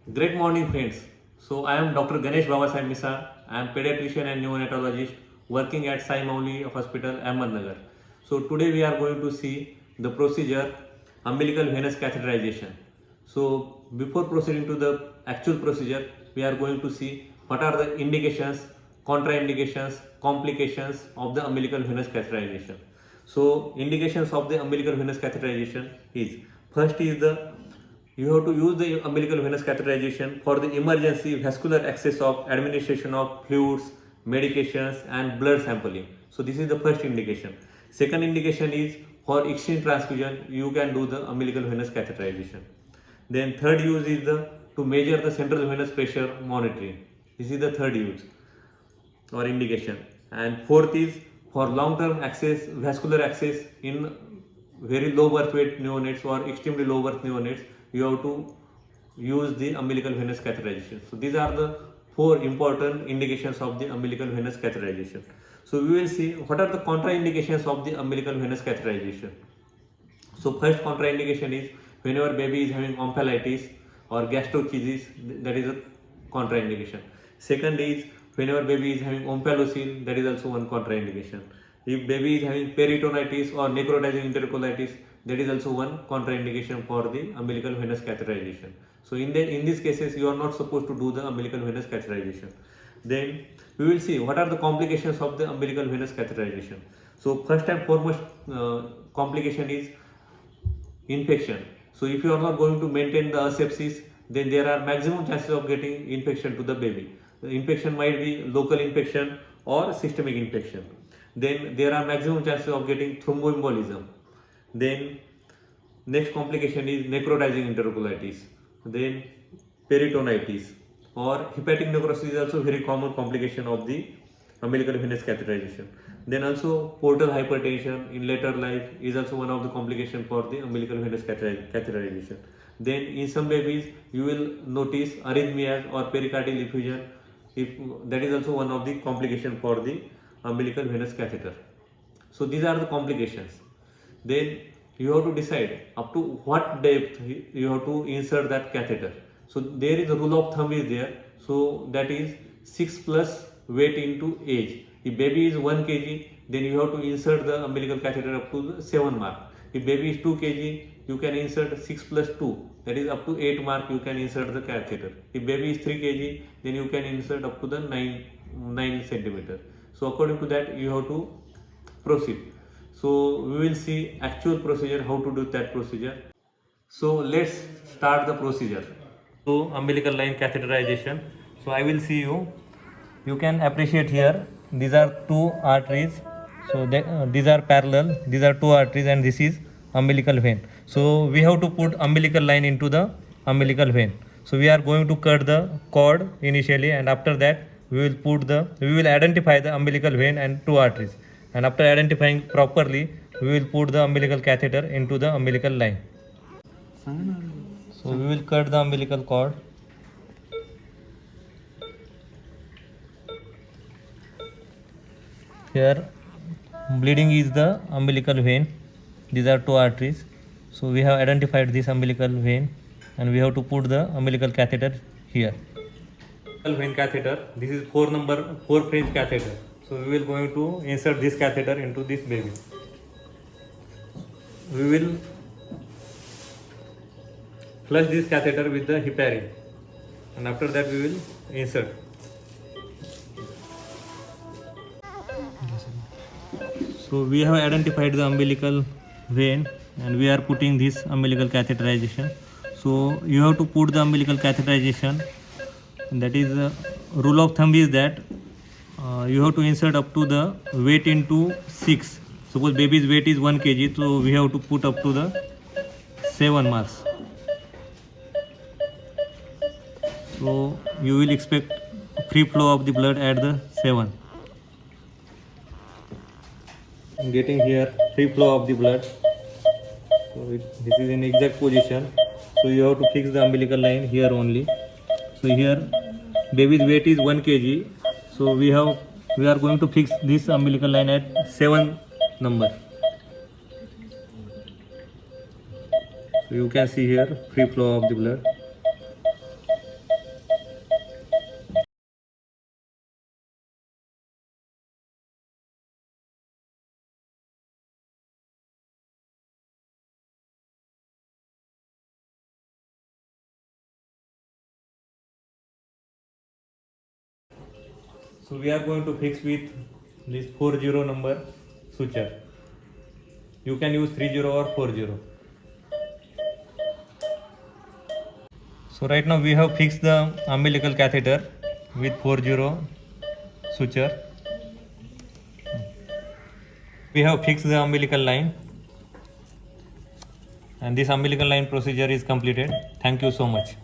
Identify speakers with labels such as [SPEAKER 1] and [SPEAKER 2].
[SPEAKER 1] Great morning, friends. So, I am Dr. Ganesh Babasaheb Misal. I am pediatrician and neonatologist working at Sai Mauli Hospital, Ahmednagar. So, today we are going to see the procedure umbilical venous catheterization. So, before proceeding to the actual procedure, we are going to see what are the indications, contraindications, complications of the umbilical venous catheterization. So, indications of the umbilical venous catheterization is first is the you have to use the umbilical venous catheterization for the emergency vascular access of administration of fluids, medications and blood sampling. So this is the first indication. Second indication is for extreme transfusion, you can do the umbilical venous catheterization. Then third use is the to measure the central venous pressure monitoring. This is the third use or indication. And fourth is for long-term access, vascular access in very low birth weight neonates or extremely low birth neonates, you have to use the umbilical venous catheterization. So these are the four important indications of the umbilical venous catheterization. So we will see what are the contraindications of the umbilical venous catheterization. So first contraindication is whenever baby is having omphalitis or gastrocheesis, that is a contraindication. Second is whenever baby is having omphalocele, that is also one contraindication. If baby is having peritonitis or necrotizing enterocolitis, that is also one contraindication for the umbilical venous catheterization. So in these cases, you are not supposed to do the umbilical venous catheterization. Then we will see what are the complications of the umbilical venous catheterization. So first and foremost complication is infection. So if you are not going to maintain the asepsis, then there are maximum chances of getting infection to the baby. The infection might be local infection or systemic infection. Then there are maximum chances of getting thromboembolism. Then next complication is necrotizing enterocolitis. Then peritonitis or hepatic necrosis is also very common complication of the umbilical venous catheterization. Then also portal hypertension in later life is also one of the complications for the umbilical venous catheterization. Then in some babies you will notice arrhythmias or pericardial effusion. If that is also one of the complications for the umbilical venous catheter. So these are the complications. Then you have to decide up to what depth you have to insert that catheter. So there is a rule of thumb is there. So that is 6 plus weight into age. If baby is 1 kg, then you have to insert the umbilical catheter up to the 7 mark. If baby is 2 kg, you can insert 6 plus 2, that is up to 8 mark you can insert the catheter. If baby is 3 kg, then you can insert up to the 9 centimeter. So according to that you have to proceed. So we will see actual procedure, how to do that procedure. So let's start the procedure. So umbilical line catheterization. So I will see you. You can appreciate here. These are two arteries. So these are parallel. These are two arteries, and this is umbilical vein. So we have to put umbilical line into the umbilical vein. So we are going to cut the cord initially, and after that we will identify the umbilical vein and two arteries. And after identifying properly, we will put the umbilical catheter into the umbilical line. So we will cut the umbilical cord. Here bleeding is the umbilical vein. These are two arteries. So we have identified this umbilical vein, and we have to put the umbilical catheter here. Umbilical vein catheter. This is 4 French catheter. So we will going to insert this catheter into this baby. We will flush this catheter with the heparin, and after that we will insert. So we have identified the umbilical vein, and we are putting this umbilical catheterization. So you have to put the umbilical catheterization. That is rule of thumb is that you have to insert up to the weight into 6. Suppose baby's weight is 1 kg, so we have to put up to the 7 marks. So you will expect free flow of the blood at the 7. Getting here free flow of the blood. So this is in exact position. So you have to fix the umbilical line here only. So here baby's weight is 1 kg. So we are going to fix this umbilical line at 7 number. So you can see here free flow of the blood. So we are going to fix with this 40 number suture. You can use 30 or 40. So right now we have fixed the umbilical catheter with 40 suture. We have fixed the umbilical line, and this umbilical line procedure is completed. Thank you so much.